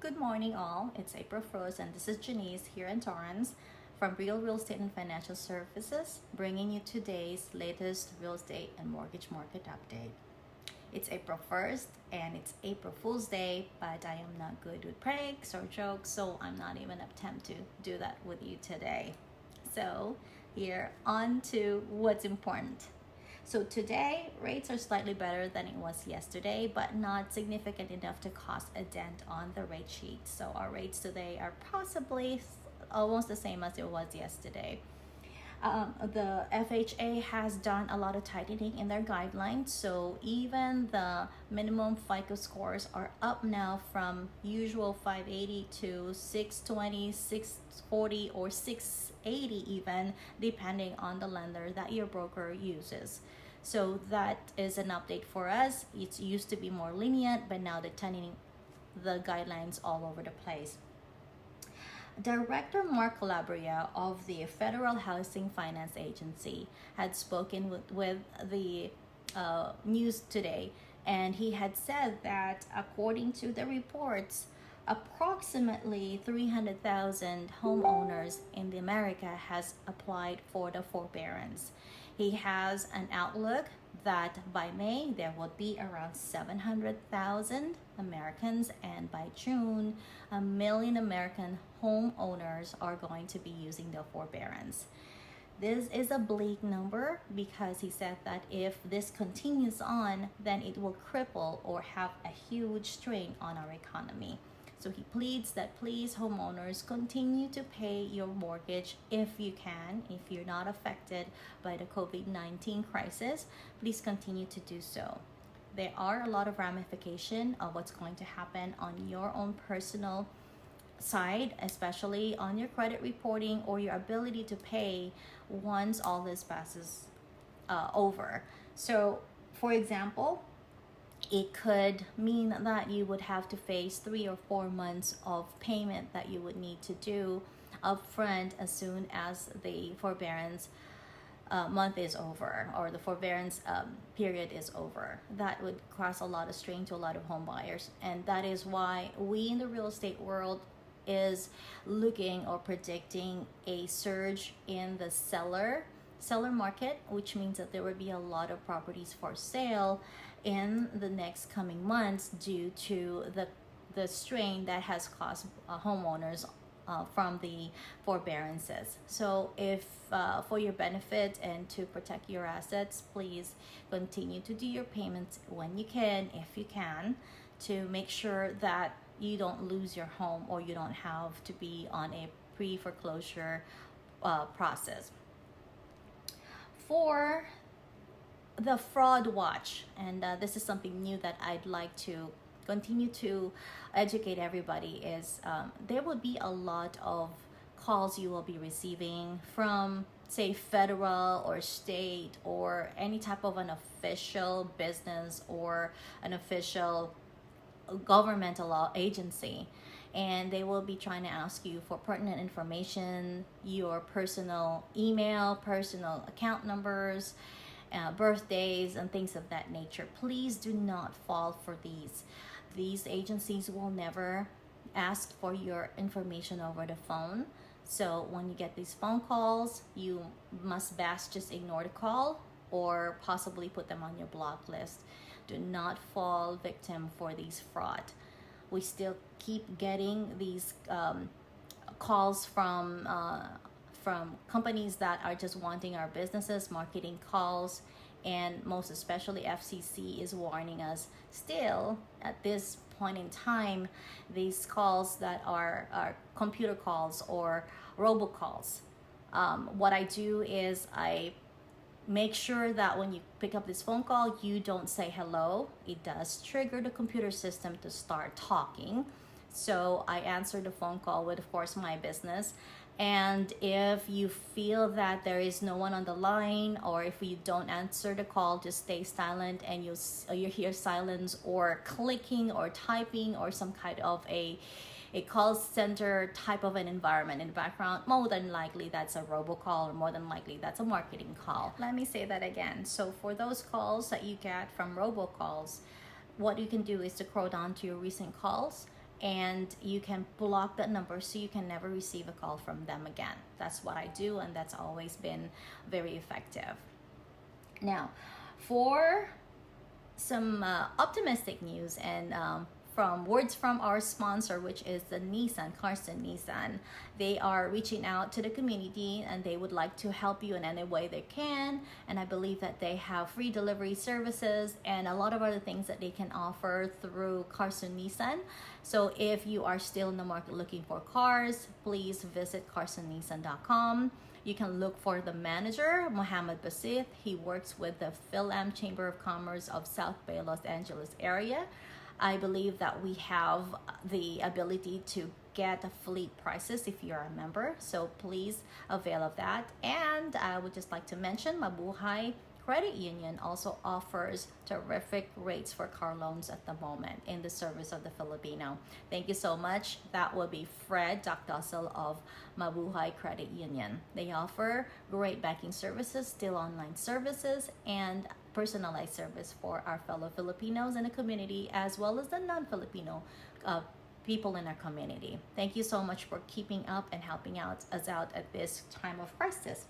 Good morning, all. It's April 1st, and this is Janice here in Torrance from Regal Real Estate and Financial Services, bringing you today's latest real estate and mortgage market update. It's April 1st, and it's April Fool's Day, but I am not good with pranks or jokes, so I'm not even attempt to do that with you today. So, here on to what's important. So today, rates are slightly better than it was yesterday, but not significant enough to cause a dent on the rate sheet. So our rates today are possibly almost the same as it was yesterday. The FHA has done a lot of tightening in their guidelines, so even the minimum FICO scores are up now from usual 580 to 620, 640, or 680 even, depending on the lender that your broker uses. So that is an update for us. It used to be more lenient, but now they're tightening the guidelines all over the place. Director Mark Calabria of the Federal Housing Finance Agency had spoken with the news today, and he had said that according to the reports, approximately 300,000 homeowners in the America has applied for the forbearance. He has an outlook that by May there will be around 700,000 Americans, and by June, 1 million American homeowners are going to be using the forbearance. This is a bleak number because he said that if this continues on, then it will cripple or have a huge strain on our economy. So he pleads that please, homeowners, continue to pay your mortgage if you can. If you're not affected by the COVID-19 crisis, please continue to do so. There are a lot of ramifications of what's going to happen on your own personal side, especially on your credit reporting or your ability to pay once all this passes over. So, for example, it could mean that you would have to face 3 or 4 months of payment that you would need to do upfront as soon as the forbearance month is over, or the forbearance period is over. That would cause a lot of strain to a lot of home buyers, and that is why we in the real estate world is looking or predicting a surge in the seller market, which means that there will be a lot of properties for sale in the next coming months due to the strain that has caused homeowners from the forbearances. So if for your benefit and to protect your assets, please continue to do your payments when you can, if you can, to make sure that you don't lose your home or you don't have to be on a pre-foreclosure process. For the fraud watch, and this is something new that I'd like to continue to educate everybody, is there will be a lot of calls you will be receiving from, say, federal or state or any type of an official business or an official governmental agency, and they will be trying to ask you for pertinent information, your personal email, personal account numbers, birthdays, and things of that nature. Please do not fall for these. These agencies will never ask for your information over the phone. So when you get these phone calls, you must best just ignore the call or possibly put them on your block list. Do not fall victim for these fraud. We still keep getting these calls from companies that are just wanting our businesses, marketing calls, and most especially FCC is warning us still at this point in time, these calls that are computer calls or robocalls. What I do is I make sure that when you pick up this phone call, you don't say hello. It does trigger the computer system to start talking. So I answer the phone call with, of course, my business. And if you feel that there is no one on the line, or if you don't answer the call, just stay silent, and you hear silence or clicking or typing or some kind of a call center type of an environment in the background, more than likely that's a robocall, or more than likely that's a marketing call. Let me say that again. So for those calls that you get from robocalls, what you can do is to scroll down to your recent calls and you can block that number so you can never receive a call from them again. That's what I do, and that's always been very effective. Now, for some optimistic news and from words from our sponsor, which is the Carson Nissan. They are reaching out to the community and they would like to help you in any way they can. And I believe that they have free delivery services and a lot of other things that they can offer through Carson Nissan. So if you are still in the market looking for cars, please visit carsonnissan.com. You can look for the manager, Mohammed Basit. He works with the Philam Chamber of Commerce of South Bay, Los Angeles area. I believe that we have the ability to get fleet prices if you're a member. So please avail of that. And I would just like to mention Mabuhay Credit Union also offers terrific rates for car loans at the moment in the service of the Filipino. Thank you so much. That will be Fred Docdosel of Mabuhay Credit Union. They offer great banking services, still online services, and personalized service for our fellow Filipinos in the community as well as the non-Filipino people in our community. Thank you so much for keeping up and helping us out at this time of crisis.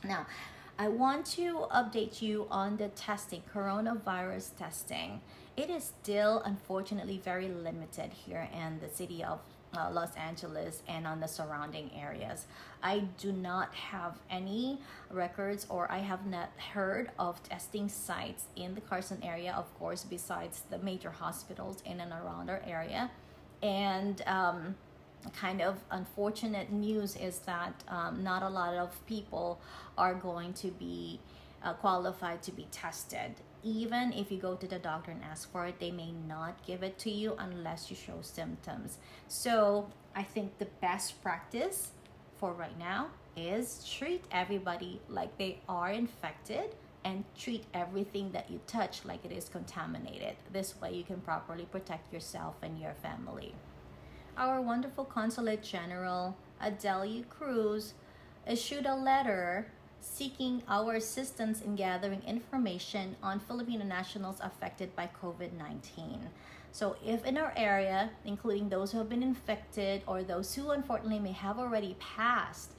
Now, I want to update you on the testing, coronavirus testing. It is still unfortunately very limited here in the city of Los Angeles and on the surrounding areas. I do not have any records or I have not heard of testing sites in the Carson area, of course, besides the major hospitals in and around our area. And kind of unfortunate news is that not a lot of people are going to be qualified to be tested. Even if you go to the doctor and ask for it, they may not give it to you unless you show symptoms. So I think the best practice for right now is treat everybody like they are infected and treat everything that you touch like it is contaminated. This way you can properly protect yourself and your family. Our wonderful Consulate General, Adelia Cruz, issued a letter seeking our assistance in gathering information on Filipino nationals affected by COVID-19. So if in our area, including those who have been infected or those who unfortunately may have already passed,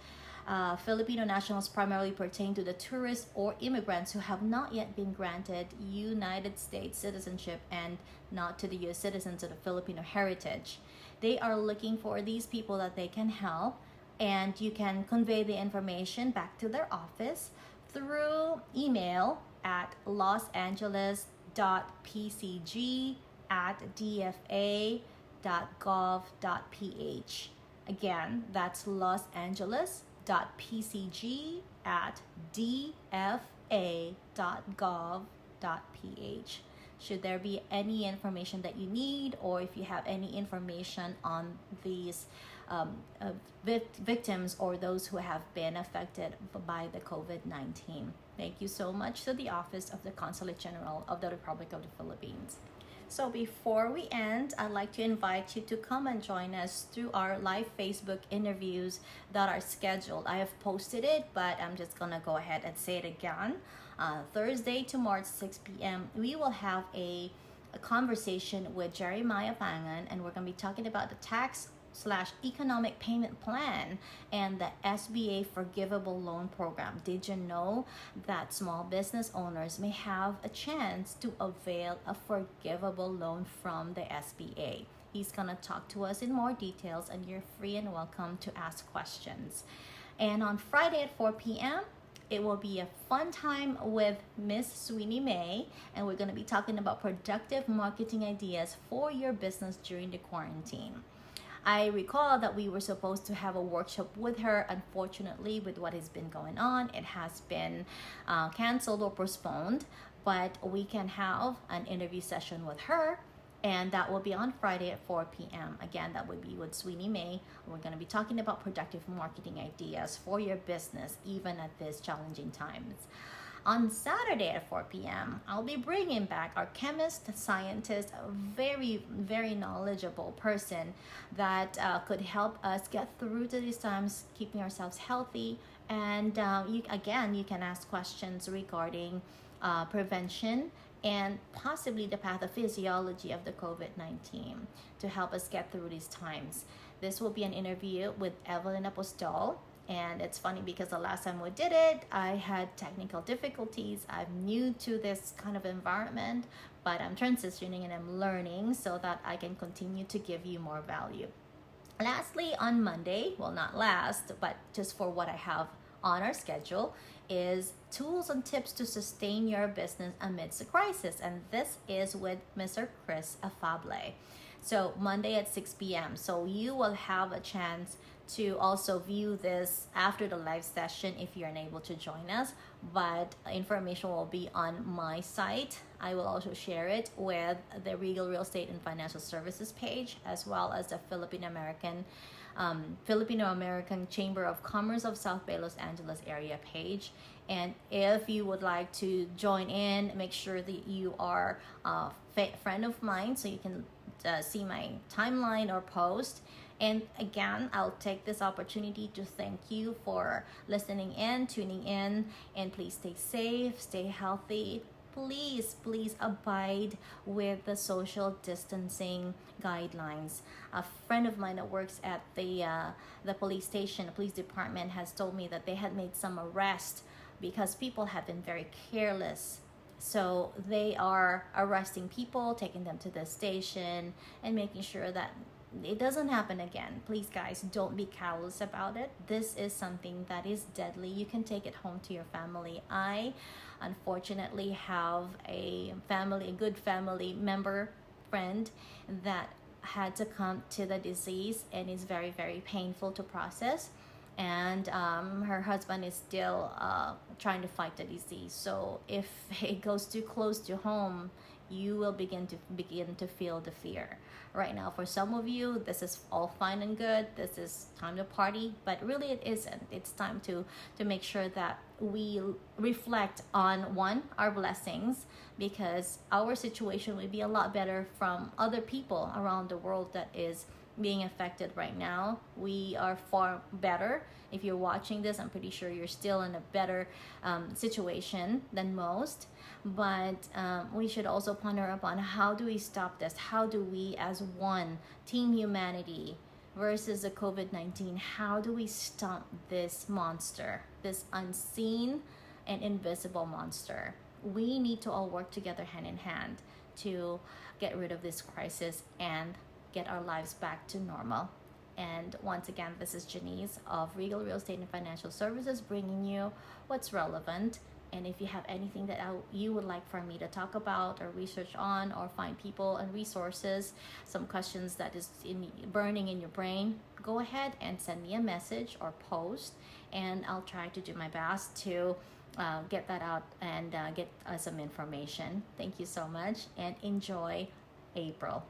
Filipino nationals primarily pertain to the tourists or immigrants who have not yet been granted United States citizenship and not to the U.S. citizens of the Filipino heritage. They are looking for these people that they can help, and you can convey the information back to their office through email at losangeles.pcg@dfa.gov.ph. Again, that's losangeles.pcg@dfa.gov.ph. Should there be any information that you need, or if you have any information on these victims or those who have been affected by the COVID-19. Thank you so much to the Office of the Consulate General of the Republic of the Philippines. So before we end, I'd like to invite you to come and join us through our live Facebook interviews that are scheduled. I have posted it, but I'm just gonna go ahead and say it again. Thursday to March 6 p.m. we will have a conversation with Jeremiah Pangan, and we're gonna be talking about the tax/economic payment plan and the SBA forgivable loan program. Did you know that small business owners may have a chance to avail a forgivable loan from the SBA? He's gonna talk to us in more details, and you're free and welcome to ask questions. And on Friday at 4 p.m. it will be a fun time with Miss Sweeney May, and we're going to be talking about productive marketing ideas for your business during the quarantine. I recall that we were supposed to have a workshop with her. Unfortunately, with what has been going on, it has been canceled or postponed, but we can have an interview session with her, and that will be on Friday at 4 p.m. Again, that would be with Sweeney May. We're going to be talking about productive marketing ideas for your business, even at these challenging times. On Saturday at 4 p.m., I'll be bringing back our chemist, scientist, a very, very knowledgeable person that could help us get through to these times, keeping ourselves healthy. And you can ask questions regarding prevention and possibly the pathophysiology of the COVID-19 to help us get through these times. This will be an interview with Evelyn Apostol. And it's funny because the last time we did it, I had technical difficulties. I'm new to this kind of environment, but I'm transitioning and I'm learning so that I can continue to give you more value. Lastly, on Monday, well, not last, but just for what I have on our schedule, is tools and tips to sustain your business amidst a crisis. And this is with Mr. Chris Afable. So Monday at 6 p.m. So you will have a chance to also view this after the live session if you're unable to join us, but information will be on my site. I will also share it with the Regal Real Estate and Financial Services page, as well as the Filipino American Chamber of Commerce of South Bay, Los Angeles area page. And if you would like to join in, make sure that you are a friend of mine so you can see my timeline or post. And again, I'll take this opportunity to thank you for listening in, tuning in, and please stay safe, stay healthy. Please abide with the social distancing guidelines. A friend of mine that works at the police station, the police department, has told me that they had made some arrests because people have been very careless. So they are arresting people, taking them to the station, and making sure that it doesn't happen again. Please, guys, don't be callous about it. This is something that is deadly. You can take it home to your family. I unfortunately have a good family member, friend, that had succumbed to the disease, and it's very, very painful to process. And her husband is still trying to fight the disease. So if it goes too close to home, you will begin to feel the fear. Right now, for some of you, this is all fine and good. This is time to party, but really it isn't. It's time to make sure that we reflect on, one, our blessings, because our situation would be a lot better from other people around the world that is being affected right now. We are far better. If you're watching this, I'm pretty sure you're still in a better situation than most. But we should also ponder upon, how do we stop this? How do we, as one team humanity versus the COVID-19, how do we stop this monster, this unseen and invisible monster? We need to all work together hand in hand to get rid of this crisis and get our lives back to normal. And once again, this is Janice of Regal Real Estate and Financial Services, bringing you what's relevant. And if you have anything that you would like for me to talk about or research on, or find people and resources, some questions that is burning in your brain, go ahead and send me a message or post, and I'll try to do my best to get that out and get some information. Thank you so much, and enjoy April.